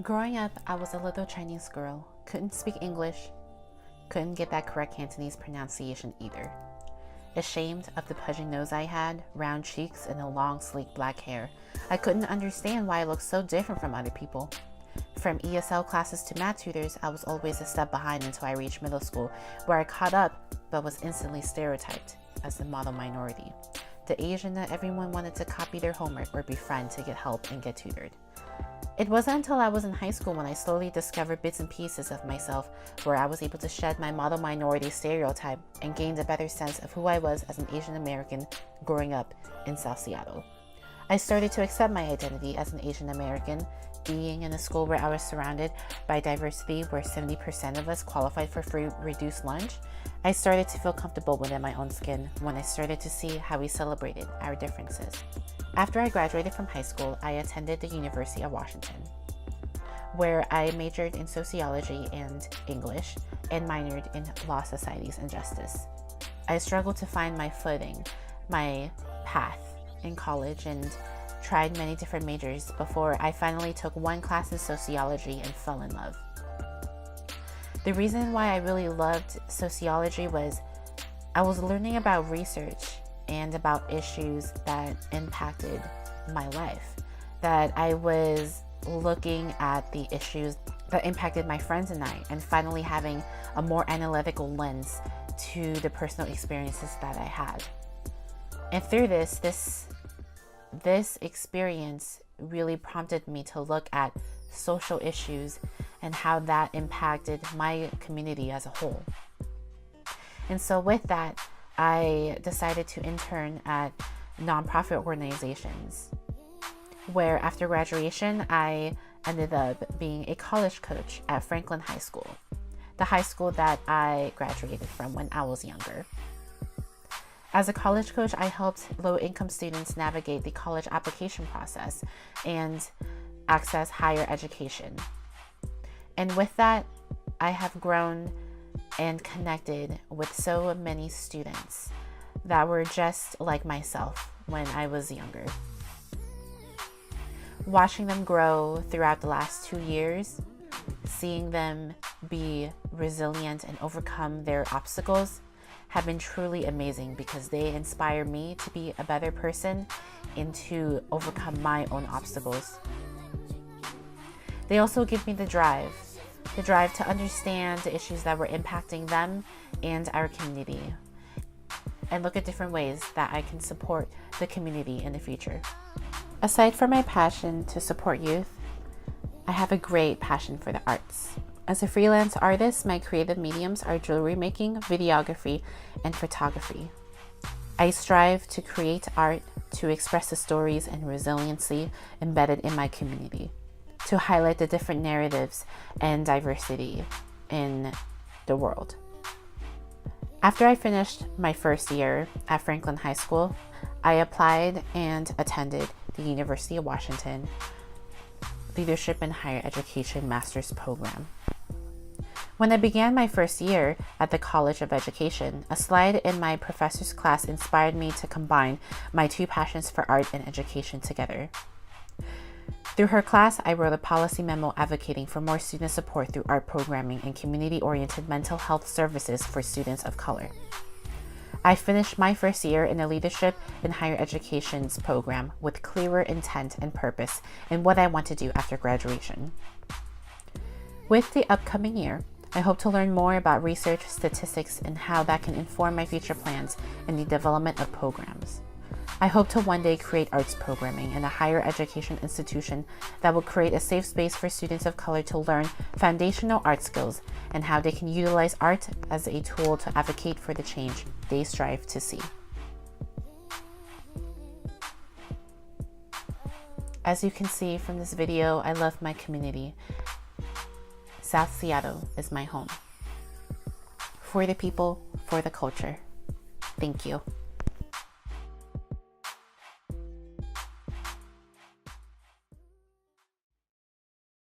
Growing up, I was a little Chinese girl, couldn't speak English, couldn't get that correct Cantonese pronunciation either. Ashamed of the pudgy nose I had, round cheeks, and the long, sleek black hair, I couldn't understand why I looked so different from other people. From ESL classes to math tutors, I was always a step behind until I reached middle school, where I caught up but was instantly stereotyped as the model minority, the Asian that everyone wanted to copy their homework or befriend to get help and get tutored. It wasn't until I was in high school when I slowly discovered bits and pieces of myself where I was able to shed my model minority stereotype and gained a better sense of who I was as an Asian American growing up in South Seattle. I started to accept my identity as an Asian American, being in a school where I was surrounded by diversity where 70% of us qualified for free reduced lunch. I started to feel comfortable within my own skin when I started to see how we celebrated our differences. After I graduated from high school, I attended the University of Washington, where I majored in sociology and English and minored in law, societies, and justice. I struggled to find my footing, my path in college, and tried many different majors before I finally took one class in sociology and fell in love. The reason why I really loved sociology was I was learning about research and about issues that impacted my life, that I was looking at the issues that impacted my friends and I, and finally having a more analytical lens to the personal experiences that I had. And through this experience really prompted me to look at social issues and how that impacted my community as a whole. And so with that, I decided to intern at nonprofit organizations, where after graduation, I ended up being a college coach at Franklin High School, the high school that I graduated from when I was younger. As a college coach, I helped low-income students navigate the college application process and access higher education. And with that, I have grown and connected with so many students that were just like myself when I was younger. Watching them grow throughout the last 2 years, seeing them be resilient and overcome their obstacles have been truly amazing because they inspire me to be a better person and to overcome my own obstacles. They also give me the drive to understand the issues that were impacting them and our community, and look at different ways that I can support the community in the future. Aside from my passion to support youth, I have a great passion for the arts. As a freelance artist, my creative mediums are jewelry making, videography, and photography. I strive to create art to express the stories and resiliency embedded in my community, to highlight the different narratives and diversity in the world. After I finished my first year at Franklin High School, I applied and attended the University of Washington Leadership in Higher Education Master's Program. When I began my first year at the College of Education, a slide in my professor's class inspired me to combine my two passions for art and education together. Through her class, I wrote a policy memo advocating for more student support through art programming and community-oriented mental health services for students of color. I finished my first year in the Leadership in Higher Education's program with clearer intent and purpose in what I want to do after graduation. With the upcoming year, I hope to learn more about research, statistics, and how that can inform my future plans in the development of programs. I hope to one day create arts programming in a higher education institution that will create a safe space for students of color to learn foundational art skills and how they can utilize art as a tool to advocate for the change they strive to see. As you can see from this video, I love my community. South Seattle is my home. For the people, for the culture. Thank you.